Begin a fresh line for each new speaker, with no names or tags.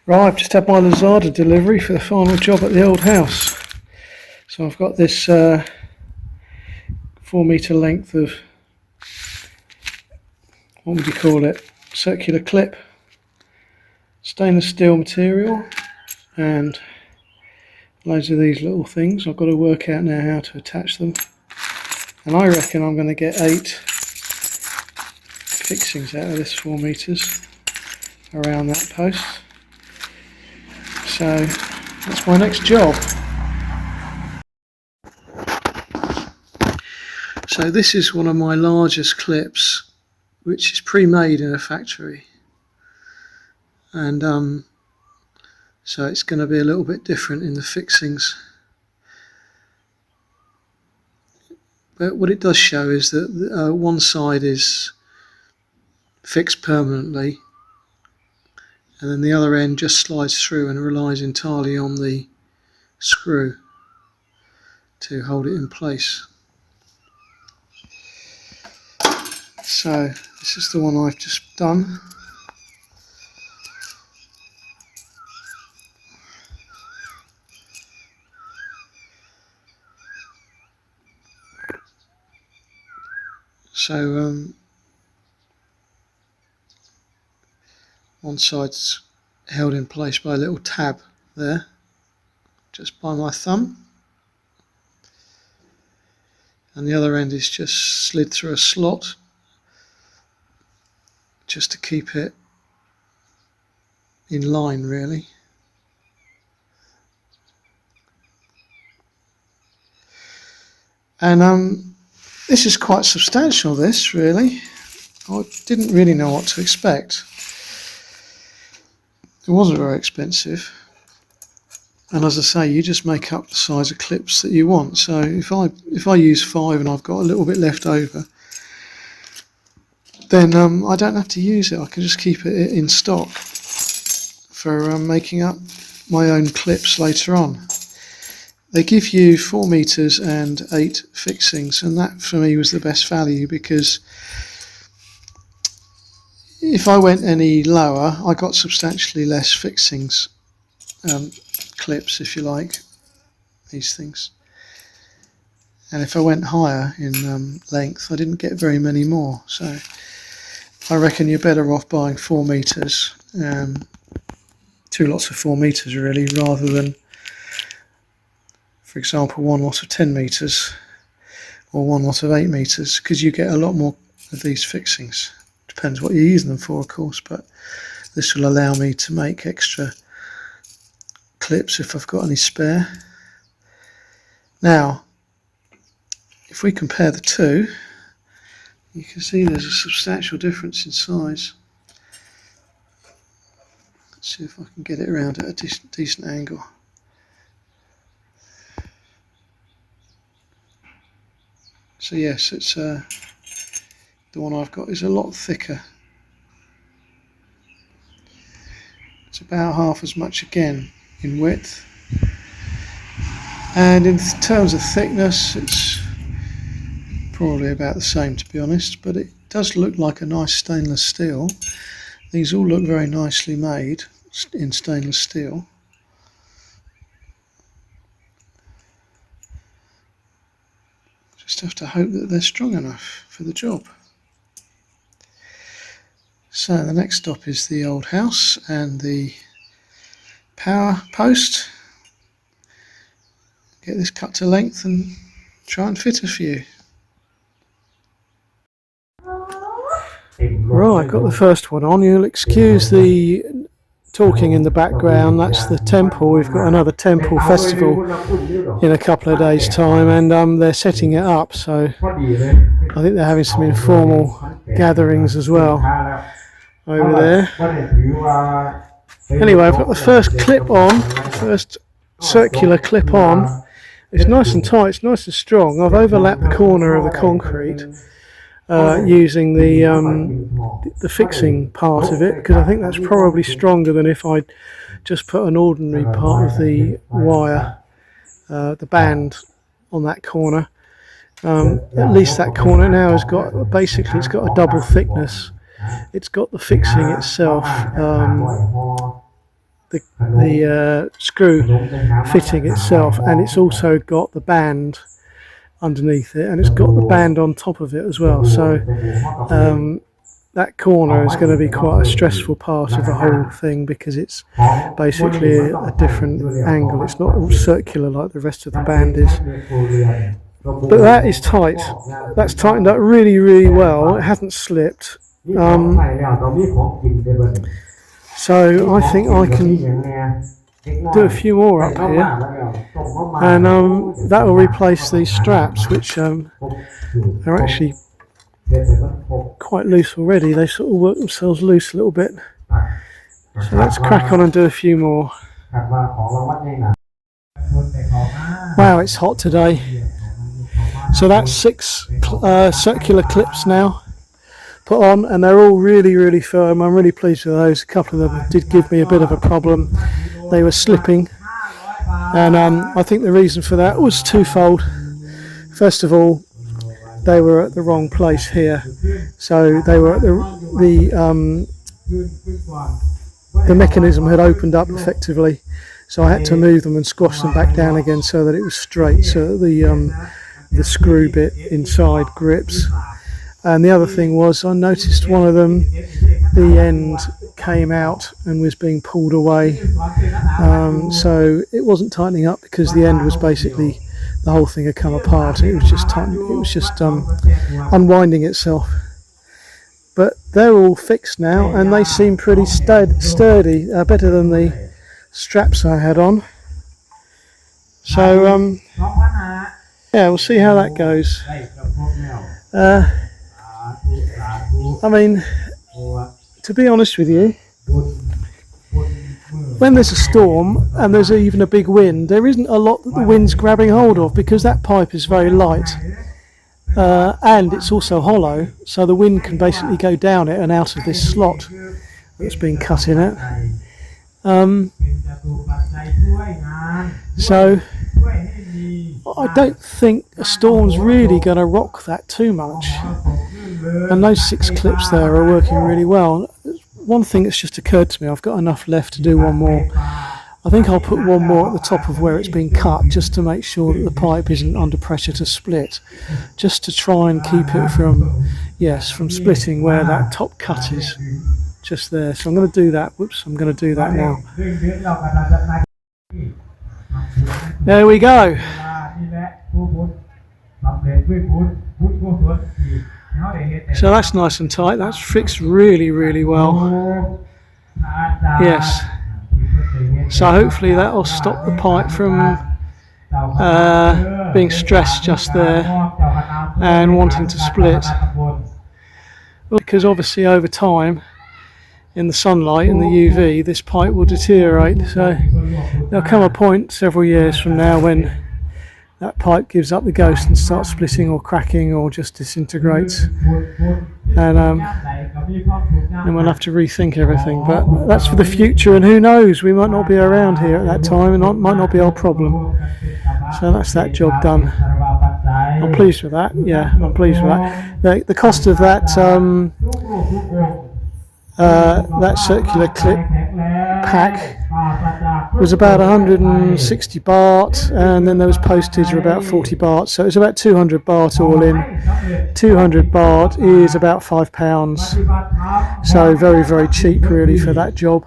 Right, I've just had my Lazada delivery for the final job at the old house. So I've got this 4 metre length of, what would you call it, circular clip, stainless steel material, and loads of these little things. I've got to work out now how to attach them, and I reckon I'm going to get 8 fixings out of this 4 metres around that post. So that's my next job. So this is one of my largest clips, which is pre-made in a factory, and so it's going to be a little bit different in the fixings. But what it does show is that one side is fixed permanently, and then the other end just slides through and relies entirely on the screw to hold it in place. So this is the one I've just done. So one side's held in place by a little tab there, just by my thumb, and the other end is just slid through a slot just to keep it in line, really. And this is quite substantial, this, really. I didn't really know what to expect. It wasn't very expensive, and as I say, you just make up the size of clips that you want. So if I use 5 and I've got a little bit left over, then I don't have to use it. I can just keep it in stock for making up my own clips later on. They give you 4 metres and 8 fixings, and that for me was the best value, because if I went any lower, I got substantially less fixings, clips if you like, these things. And if I went higher in length, I didn't get very many more. So I reckon you're better off buying 4 metres, 2 lots of 4 metres really, rather than, for example, 1 lot of 10 metres or 1 lot of 8 metres, because you get a lot more of these fixings. Depends what you're using them for, of course, but this will allow me to make extra clips if I've got any spare. Now, if we compare the two, you can see there's a substantial difference in size. Let's see if I can get it around at a decent angle. So yes, it's the one I've got is a lot thicker. It's about half as much again in width, and in terms of thickness it's probably about the same, to be honest, but it does look like a nice stainless steel. These all look very nicely made in stainless steel. Just have to hope that they're strong enough for the job. So the next stop is the old house and the power post. Get this cut to length and try and fit a few. Right, got the first one on. You'll excuse the talking in the background. That's the temple. We've got another temple festival in a couple of days' time, and they're setting it up, so I think they're having some informal gatherings as well over there. Anyway, I've got the first clip on, the first circular clip on. It's nice and tight, it's nice and strong. I've overlapped the corner of the concrete using the fixing part of it, because I think that's probably stronger than if I'd just put an ordinary part of the wire, the band, on that corner. At least that corner now has got, basically it's got a double thickness. It's got the fixing itself, the screw fitting itself, and it's also got the band underneath it, and it's got the band on top of it as well. So that corner is going to be quite a stressful part of the whole thing, because it's basically a different angle. It's not circular like the rest of the band is. But that is tight. That's tightened up really, really well. It hasn't slipped. So I think I can do a few more up here, and that will replace these straps, which are actually quite loose already. They sort of work themselves loose a little bit. So let's crack on and do a few more. Wow, it's hot today. So that's 6 circular clips now put on, and they're all really, really firm. I'm really pleased with those. A couple of them did give me a bit of a problem. They were slipping, and I think the reason for that was twofold. First of all, they were at the wrong place here, so they were at the mechanism had opened up effectively, so I had to move them and squash them back down again so that it was straight, so that the screw bit inside grips. And the other thing was, I noticed one of them, the end came out and was being pulled away, so it wasn't tightening up because the end was basically, the whole thing had come apart. It was just unwinding itself. But they're all fixed now, and they seem pretty sturdy, better than the straps I had on. So yeah, we'll see how that goes. I mean, to be honest with you, when there's a storm and there's even a big wind, there isn't a lot that the wind's grabbing hold of, because that pipe is very light, and it's also hollow, so the wind can basically go down it and out of this slot that's been cut in it. So I don't think a storm's really going to rock that too much, and those 6 clips there are working really well. One thing that's just occurred to me, I've got enough left to do one more. I think I'll put one more at the top of where it's been cut, just to make sure that the pipe isn't under pressure to split, just to try and keep it from splitting where that top cut is, just there. So I'm going to do that. Whoops, I'm going to do that now. There we go. So that's nice and tight. That's fixed really, really well. Yes. So hopefully that will stop the pipe from being stressed just there and wanting to split. Because obviously over time, in the sunlight, in the UV, this pipe will deteriorate. So there'll come a point several years from now when that pipe gives up the ghost and starts splitting or cracking or just disintegrates, and then we'll have to rethink everything. But that's for the future, and who knows, we might not be around here at that time, and it might not be our problem. So that's that job done. I'm pleased with that. Yeah, I'm pleased with that. The cost of that that circular clip pack was about 160 baht, and then there was postage of about 40 baht, so it was about 200 baht all in. 200 baht is about £5, so very, very cheap really for that job.